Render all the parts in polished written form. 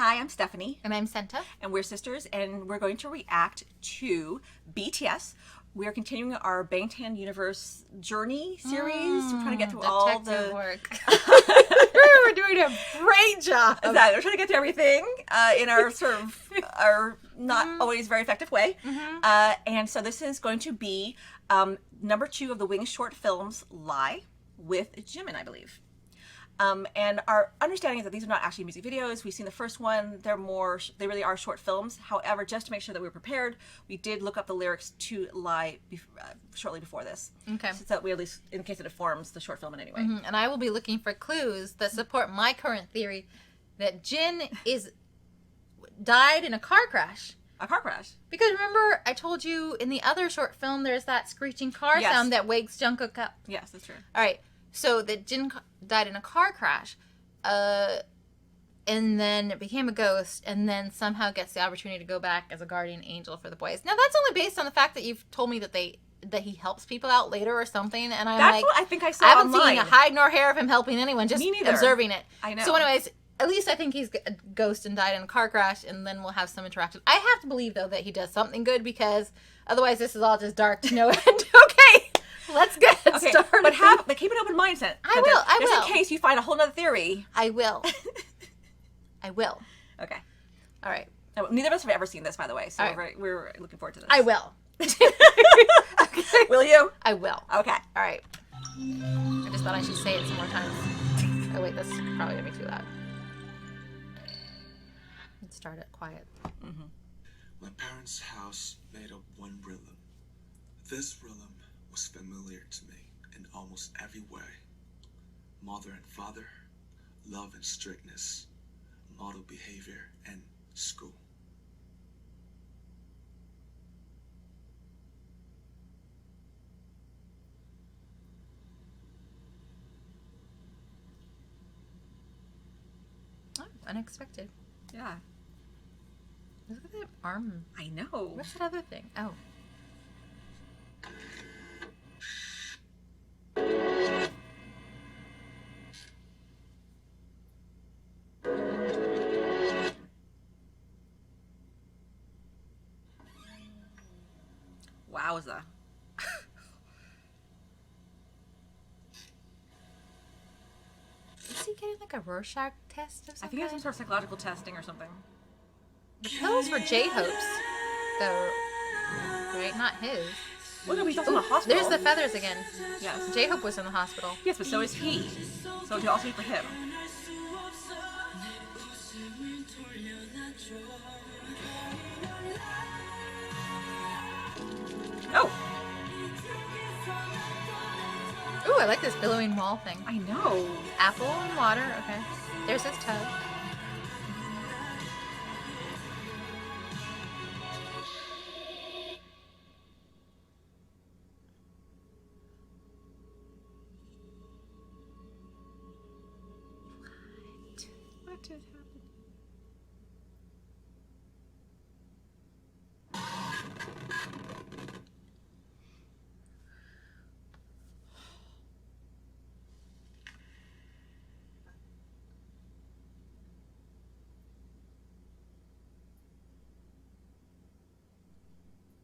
Hi, I'm Stephanie. And I'm Senta. And we're sisters, and we're going to react to BTS. We're continuing our Bangtan universe journey series. We're trying to get through all the work. We're doing a great job. Exactly. We're trying to get to everything in our sort of our not always very effective way. And so this is going to be number 2 of the Wings short films, Lie, with Jimin, I believe. And our understanding is that these are not actually music videos. We've seen the first one. They really are short films. However, just to make sure that we were prepared, we did look up the lyrics to Lie shortly before this. Okay. So that we at least, in case it informs the short film in any way. And I will be looking for clues that support my current theory that Jin died in a car crash. A car crash. Because remember, I told you in the other short film, there's that screeching car sound that wakes Jungkook up. Yes, that's true. All right. So that Jin died in a car crash, and then became a ghost, and then somehow gets the opportunity to go back as a guardian angel for the boys. Now that's only based on the fact that you've told me that he helps people out later or something, and That's what I think I saw I haven't online. seen a hide nor hair of him helping anyone, just Me neither. observing it. I know. So anyways, at least I think he's a ghost and died in a car crash, and then we'll have some interaction. I have to believe though that he does something good, because otherwise this is all just dark to no end. Okay. Let's get started. But keep an open mindset. I will. Just in case you find a whole nother theory. I will. I will. Okay. All right. Neither of us have ever seen this, by the way, so right. we're looking forward to this. I will. Okay. Will you? I will. Okay. All right. I just thought I should say it some more times. Oh wait, that's probably gonna be too loud. Let's start it quiet. My parents' house made up one rhythm. This rhythm was familiar to me in almost every way. Mother and father, love and strictness, model behavior, and school. Oh, unexpected. Yeah. Look at that arm. I know. What's that other thing? Oh. Wowza. Is he getting like a Rorschach test or something? I think it's some sort of psychological testing or something. The pills were J-Hope's, though, right? Not his. Well, no, he's also in the hospital. There's the feathers again. Yes. J-Hope was in the hospital. Yes, but so is he. So it will also be for him. Oh! Ooh, I like this billowing wall thing. I know. Apple and water. Okay. There's his tub. What just happened?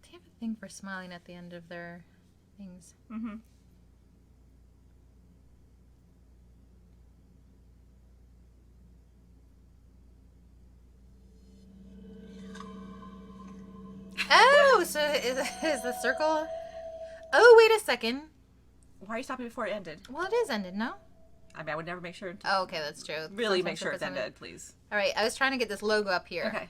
They have a thing for smiling at the end of their things. Mm-hmm. Oh, so is the circle? Oh, wait a second. Why are you stopping before it ended? Well, it is ended, no? I mean, I would never make sure. Oh, okay, that's true. Really Sometimes make sure it it's doesn't- ended, please. All right, I was trying to get this logo up here.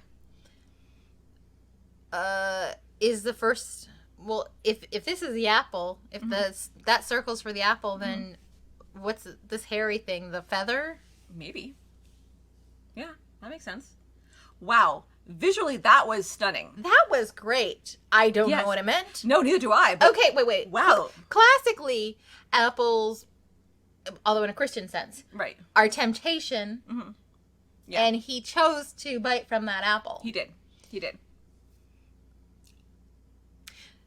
Okay. Is the first? Well, if this is the apple, if that circle's for the apple, then what's this hairy thing? The feather? Maybe. Yeah, that makes sense. Wow. Visually, that was stunning. That was great. I don't Yes. know what it meant. No, neither do I. But Okay, wait. Wow. Classically, apples, although in a Christian sense, Right. are temptation. Yeah. And he chose to bite from that apple. He did. He did.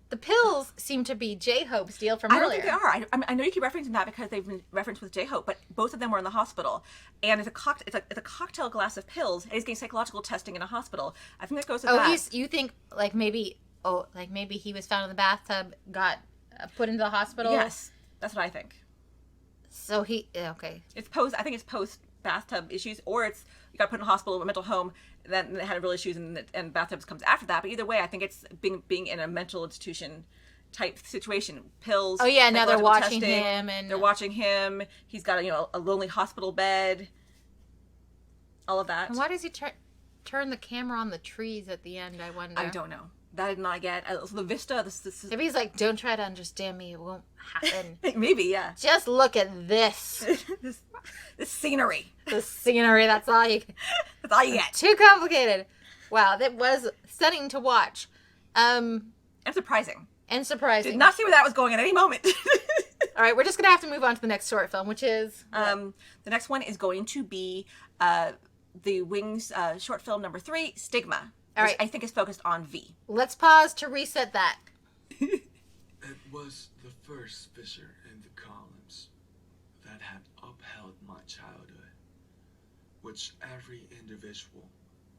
the pills seem to be J-Hope's deal from I don't earlier. think they are. I know you keep referencing that because they've been referenced with J-Hope, but both of them were in the hospital, and it's a cocktail glass of pills, and he's getting psychological testing in a hospital. I think that goes with that. You think like maybe he was found in the bathtub, got put into the hospital? Yes, that's what I think. So okay. I think it's post bathtub issues, or it's you got put in a hospital, a mental home, then they had real issues, and bathtubs comes after that. But either way, I think it's being in a mental institution type situation. Pills. Oh yeah, now they're psychological watching testing, him, and they're watching him. He's got a lonely hospital bed. All of that. And why does he turn the camera on the trees at the end? I wonder. I don't know. That I did not get. The vista. This Maybe he's like, don't try to understand me. It won't happen. Maybe, yeah. Just look at this. this scenery. The scenery. That's all you. That's all you get. Too complicated. Wow, that was stunning to watch. And surprising. And surprising. Did not see where that was going at any moment. All right, we're just gonna have to move on to the next short film, which is the next one is going to be the Wings short film number 3, Stigma. All right. I think is focused on V. Let's pause to reset that. It was the first fissure in the columns that had upheld my childhood, which every individual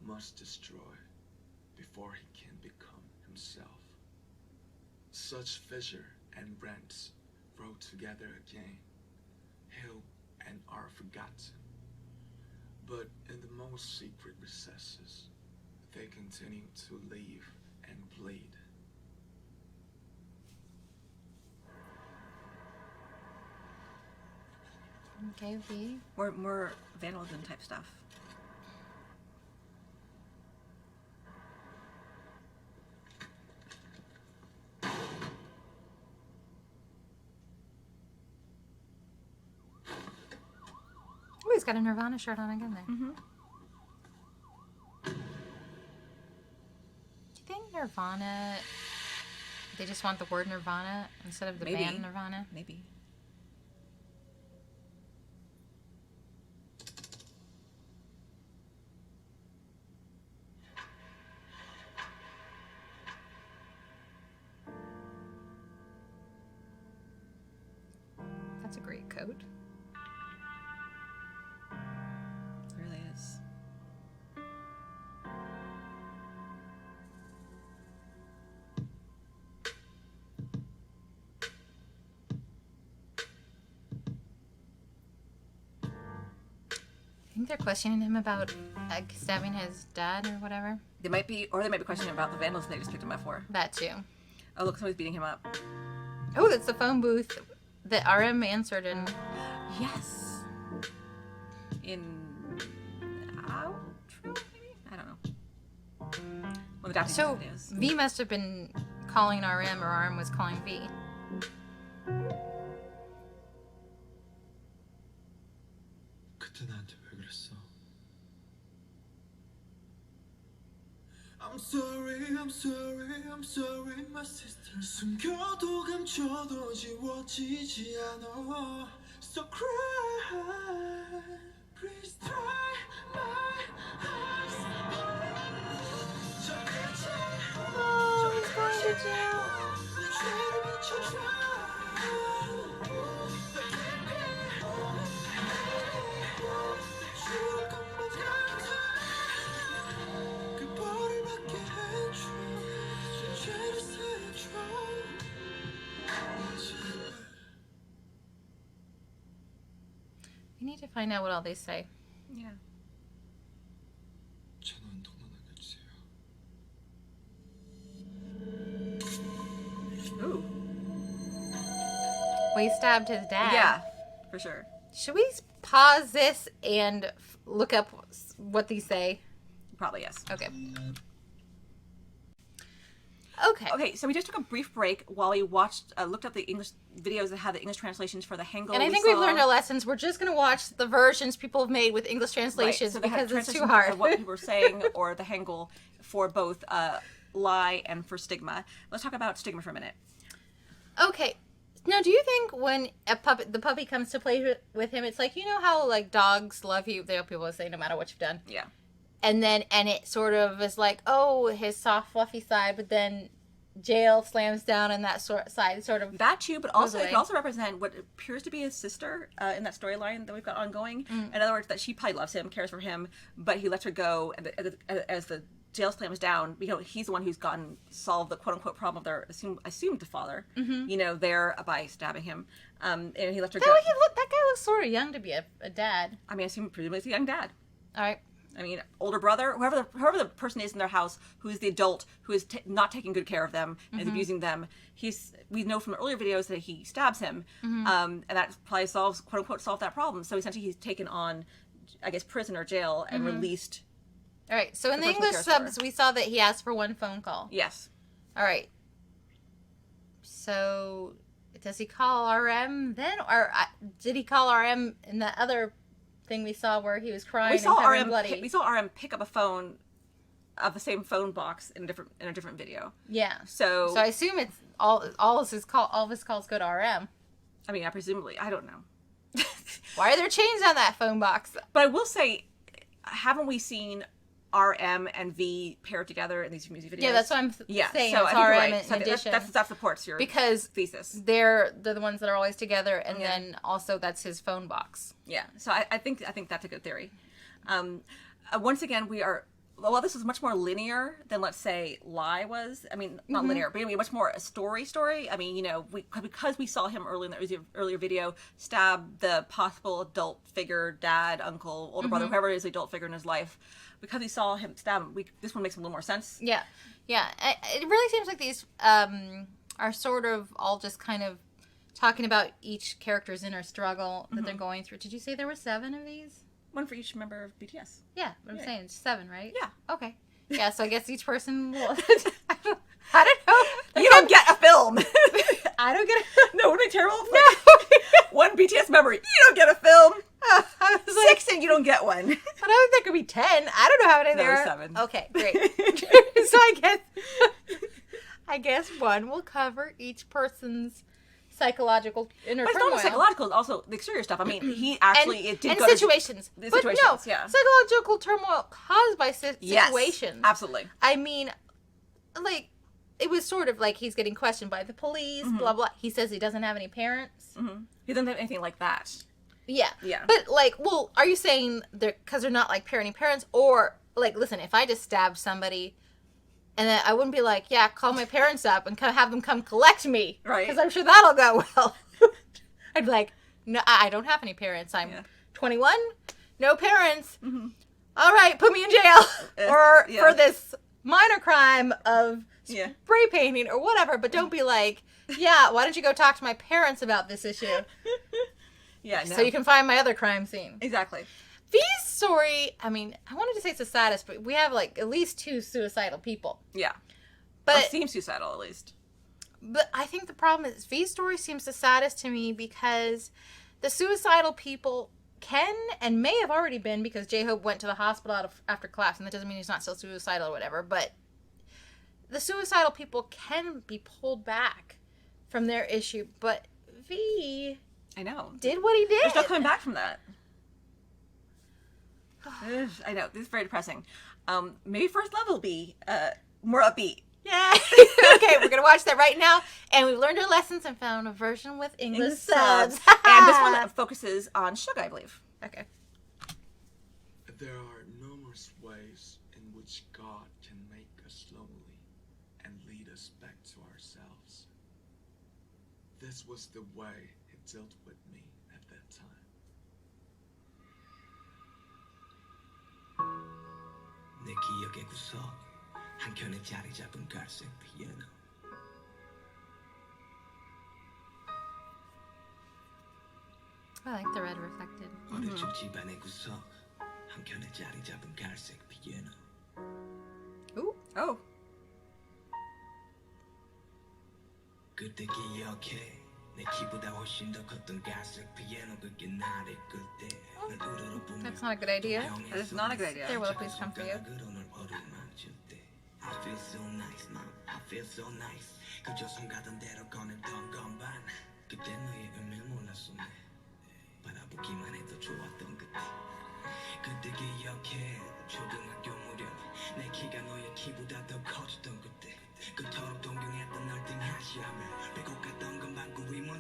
must destroy before he can become himself. Such fissure and rents grow together again, heal and are forgotten. But in the most secret recesses, they continue to live and bleed. Okay, V. More vandalism type stuff. Oh, he's got a Nirvana shirt on again there. Mm-hmm. Do you think Nirvana, they just want the word Nirvana instead of the Maybe. band Nirvana? Maybe. That's a great coat. It really is. I think they're questioning him about stabbing his dad or whatever. They might be questioning about the vandalism they just picked him up for. That too. Oh, look, somebody's beating him up. Oh, that's the phone booth that RM answered in. Yes. In outro, maybe? I don't know. Well, the Japanese So is. V must have been calling RM, or RM was calling V. 그때 나한테 왜 그랬어? I'm sorry, I'm sorry, I'm sorry, my sister. 숨겨도 감춰도 지워지지 않아. So cry, please try my eyes. Oh, he's going to jail. 내 죄를 비춰줘. 죽을 것만 같아. 그 벌을 받게 해줘. 제 죄를 사해줘. 제발. We need to find out what all they say. Yeah. 저는 통화나겠지요. Ooh. Well, he stabbed his dad. Yeah, for sure. Should we pause this and look up what these say? Probably yes. Okay. Okay, so we just took a brief break while we looked up the English videos that had the English translations for the Hangul. And I think we've learned our lessons. We're just going to watch the versions people have made with English translations so they had because it's too translations hard. of what people were saying, or the Hangul for both lie and for stigma. Let's talk about stigma for a minute. Okay. Now, do you think when the puppy comes to play with him, it's like, you know how like dogs love you? People say no matter what you've done. Yeah. And it sort of is like, oh, his soft, fluffy side, but then jail slams down and that side sort of that too, but also it away. can also represent what appears to be his sister in that storyline that we've got ongoing. In other words, that she probably loves him, cares for him, but he lets her go, and as the jail slams down, he's the one who's solved the quote unquote problem of their assumed father. There by stabbing him, and he left her go. That guy looks sort of young to be a dad. I mean, I assume presumably it's a young dad. All right. I mean, older brother, whoever the person is in their house who is the adult who is not taking good care of them and is abusing them. We know from earlier videos that he stabs him, and that probably quote unquote solved that problem. So essentially, he's taken on, I guess, prison or jail and released. All right. So in the English subs, we saw that he asked for one phone call. Yes. All right. So does he call RM then, or did he call RM in that other thing we saw where he was crying and covered in bloody? We saw RM pick up a phone of the same phone box in a different video. Yeah. So I assume it's all of his calls go to RM. I mean, presumably, I don't know. Why are there chains on that phone box? But I will say, haven't we seen RM and V paired together in these music videos? Yeah, that's what I'm saying. So it's I RM think you're right. in addition. That supports your thesis. They're the ones that are always together, and then also that's his phone box. Yeah, so I think that's a good theory. Once again, this was much more linear than, let's say, Lie was. I mean, not linear, but anyway, much more a story. I mean, because we saw him early in the earlier video stab the possible adult figure, dad, uncle, older brother, whoever is the adult figure in his life. Because we saw him stab him, this one makes a little more sense. Yeah. It really seems like these are sort of all just kind of talking about each character's inner struggle that they're going through. Did you say there were 7 of these? One for each member of BTS. Yeah, what I'm saying, it's 7, right? Yeah. Okay. Yeah, so I guess each person will... I don't know. You don't get a film. I don't get a... No, wouldn't it be terrible? No. One BTS member, you don't get a film. I was like, 6 and you don't get one. I don't think there could be 10. I don't know how many there are. 7. Okay, great. So I guess one will cover each person's psychological inner But it's turmoil. not only psychological, it's also the exterior stuff. I mean, he actually and go to situations. the But situations, no, yeah. psychological turmoil caused by situations. Yes, absolutely. I mean, like, it was sort of like he's getting questioned by the police, blah, blah. He says he doesn't have any parents. He doesn't have anything like that. Yeah. Yeah. But, like, well, are you saying because they're not, like, parenting parents? Or, like, listen, if I just stabbed somebody... And then I wouldn't be like, yeah, call my parents up and have them come collect me. Right. Because I'm sure that'll go well. I'd be like, no, I don't have any parents. I'm 21, no parents. All right, put me in jail. For this minor crime of spray painting or whatever. But don't be like, yeah, why don't you go talk to my parents about this issue? Yeah, no. So you can find my other crime scene. Exactly. V's story, I mean, I wanted to say it's the saddest, but we have, like, at least 2 suicidal people. Yeah. But It seems suicidal, at least. But I think the problem is V's story seems the saddest to me because the suicidal people can and may have already been, because J-Hope went to the hospital after class, and that doesn't mean he's not still suicidal or whatever, but the suicidal people can be pulled back from their issue, but V... I know. Did what he did. There's no coming back from that. I know. This is very depressing. Maybe First Love will be more upbeat. Yeah. Okay, we're going to watch that right now. And we've learned our lessons and found a version with English subs. And this one focuses on Suga, I believe. Okay. There are numerous ways in which God can make us lonely and lead us back to ourselves. This was the way He dealt with me at that time. 내 기억의 구석 한켠에 자리 잡은 갈색 피아노 I like the red reflected. 어릴 적 집안의 구석 한켠에 자리 잡은 갈색 피아노 Ooh. Oh. 그때 기억해 내 키보다 훨씬 더 컸던 갈색 피아노 그게 나를 끌 때 널 우러러보며 That's not a good idea. That is not a good idea. There will please come for you. I feel so nice, mom. I feel so nice. 그저 손 가던 대로 꺼냈던 건반. 그때 너의 의미를 몰랐어 내. 바라보기만 해도 좋았던 그때. 그때 기억해 초등학교 무렵 내 키가 너의 키보다 더 커졌던 그때. 그토록 동경했던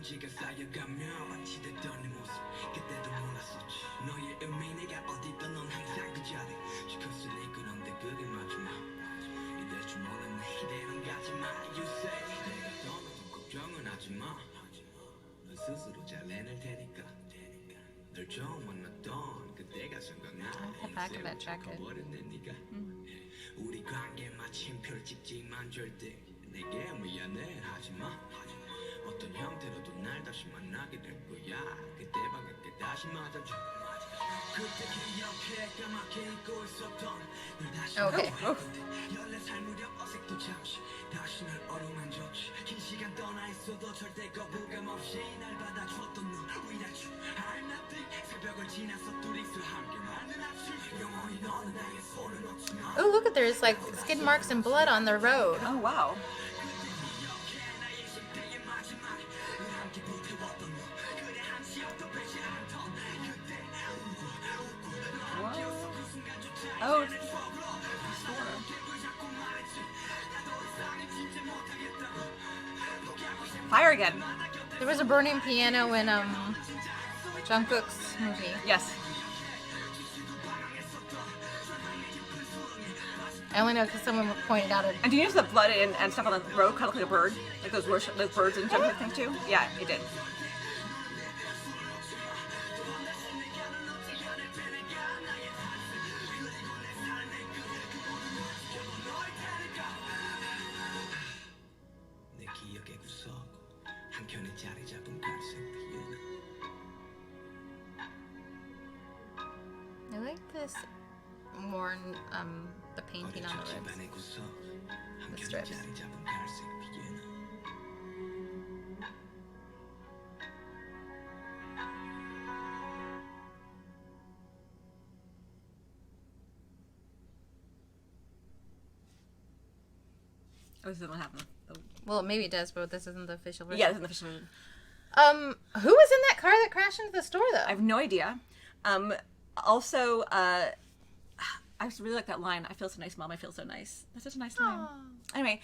먼지가 쌓여가며 마치 됐던 네 모습 그때도 몰랐었지 너의 의미 내가 어디든 넌 항상 그 자리 지켰으니 그런데 그게 마지막 이럴 줄 몰랐네 이대로 가지마 You say 내가 떠나도 걱정은 하지마 넌 스스로 잘 해낼 테니까 널 처음 만났던 그때가 생각나 the back of that jacket. 버렸네 네가 우리 관계 마침 별찍지만 절대 내게 미안해 하지마 어떤 형태로도 날 다시 만나게 될 거야 그때 반갑게 다시 맞아줘 그때 기억해 까맣게 잊고 있었던 널 다시 Okay. 만날 건데 14살 무렵 어색도 잠시 다시 널 어루만졌지 긴 시간 떠나 있어도 절대 거부감 없이 날 받아줬던 너 without you I'm nothing 새벽을 지나서 둘이서 함께 만든 아침 영원히 너는 나의 손을 놓지 마 Oh, look at there's like skid marks and blood on the road. Oh wow. Oh, fire again. There was a burning piano in Jungkook's movie. Yes. I only know because someone pointed out it. And do you notice the blood and stuff on the road kind of look like a bird? Like those birds in Jungkook things too? Yeah, it did. 내 기억의 구석 한켠에 자리 잡은 갈색 피아노 I like this more the painting on the ribs. 집안의 구석 한켠에 strips. 자리 잡은 갈색 피아노 Oh, this is what happened. Well, maybe it does, but this isn't the official version. Yeah, this is the official version. Who was in that car that crashed into the store though? I have no idea. Also, I just really like that line. I feel so nice, Mom. I feel so nice. That's such a nice line. Anyway,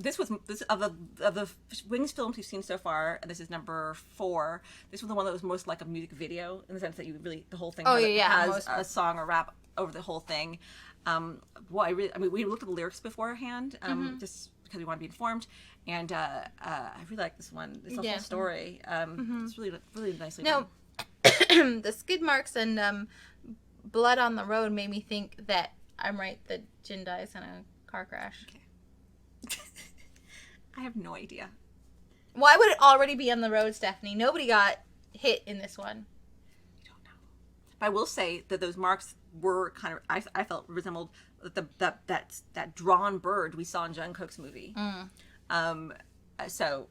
this of the Wings films we've seen so far, and this is number 4. This was the one that was most like a music video in the sense that you really the whole thing has a song or rap over the whole thing. We looked at the lyrics beforehand, just because we want to be informed, and I really like this one. This whole story. It's really nicely done. The skid marks and blood on the road made me think that I'm right that Jin dies in a car crash. Okay. I have no idea. Why would it already be on the road, Stephanie? Nobody got hit in this one. I don't know. But I will say that those marks were kind of I felt resembled that drawn bird we saw in Jungkook's movie. So,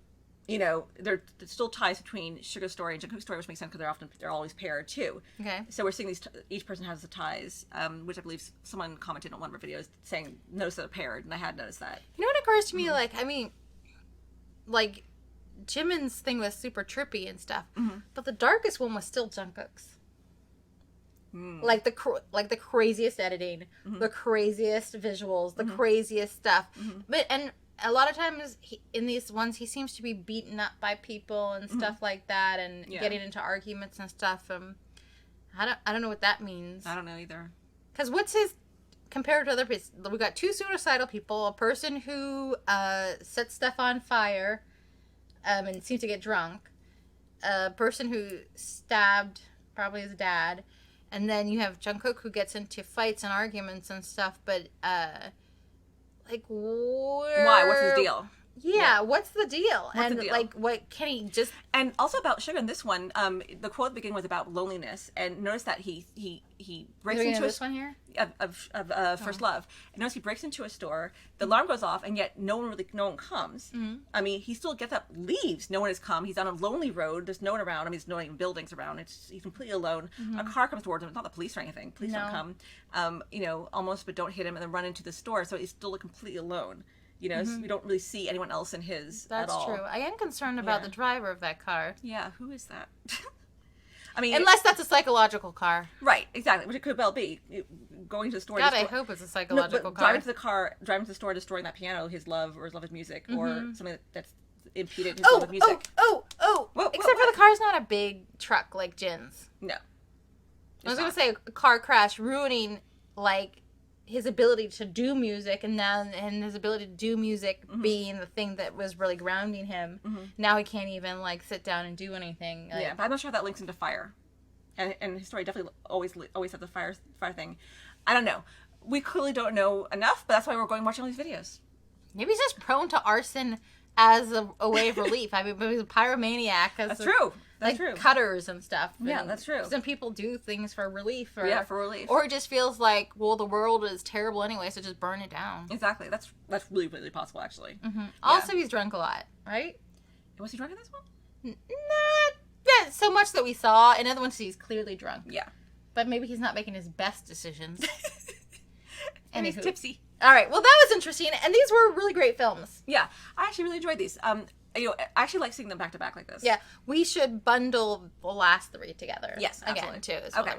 you know, there's still ties between Sugar's story and Jungkook's story, which makes sense because they're always paired too. Okay. So we're seeing these each person has the ties, which I believe someone commented on one of our videos saying notice that they're paired, and I had noticed that. You know what occurs to me? Like, I mean, like Jimin's thing was super trippy and stuff, but the darkest one was still Jungkook's. Like the craziest editing, the craziest visuals, the craziest stuff. But and a lot of times in these ones he seems to be beaten up by people and stuff like that, and getting into arguments and stuff. I don't know what that means. I don't know either. Because what's his compared to other people? We got 2 suicidal people, a person who sets stuff on fire, and seems to get drunk, a person who stabbed probably his dad. And then you have Jungkook who gets into fights and arguments and stuff, but, like, Why? What's his deal? Yeah, what's the deal? What's the deal? Like, what can he just... And also about Sugar in this one, the quote at the beginning was about loneliness, and notice that he breaks into this one here? Of First Love. And notice he breaks into a store, the alarm goes off, and yet no one comes. I mean, he still gets up, leaves, no one has come. He's on a lonely road, there's no one around. I mean, there's no even buildings around. He's completely alone. A car comes towards him. It's not the police or anything. Police don't come. You know, almost, but don't hit him, and then run into the store. So he's still completely alone. You know, so we don't really see anyone else in his at all. That's true. I am concerned about the driver of that car. Yeah, who is that? I mean, unless that's a psychological car. Right, exactly, which it could well be. Going to the store. God, I hope it's a psychological car. Driving to the store, destroying that piano, his love of music, or something that's impeded his love of music. Oh! Except for the car's not a big truck like Jin's. No. I was going to say a car crash ruining, like, his ability to do music, and his ability to do music being the thing that was really grounding him. Now he can't even, like, sit down and do anything. Like, yeah, but I'm not sure if that links into fire. And his story definitely always had the fire thing. I don't know. We clearly don't know enough, but that's why we're going watching all these videos. Maybe he's just prone to arson as a way of relief. I mean, but he's a pyromaniac. That's true. That's true. Cutters and stuff. Yeah, and that's true. Some people do things for relief. For relief. Or it just feels like, well, the world is terrible anyway, so just burn it down. Exactly. That's really, really possible, actually. Mm-hmm. Also, he's drunk a lot, right? Was he drunk in this one? Not so much that we saw. In other ones, he's clearly drunk. Yeah. But maybe he's not making his best decisions. And he's tipsy. All right. Well, that was interesting. And these were really great films. Yeah. I actually really enjoyed these. I actually like seeing them back to back like this. Yeah. We should bundle the last three together. Yes, absolutely. Again, too. Okay.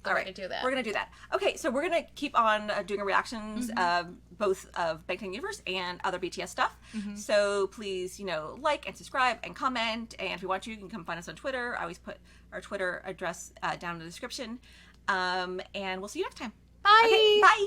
All right. To do that. We're going to do that. Okay, so we're going to keep on doing reactions, both of Bangtan Universe and other BTS stuff. So please, like and subscribe and comment. And if you want to, you can come find us on Twitter. I always put our Twitter address down in the description. And we'll see you next time. Bye. Okay, bye.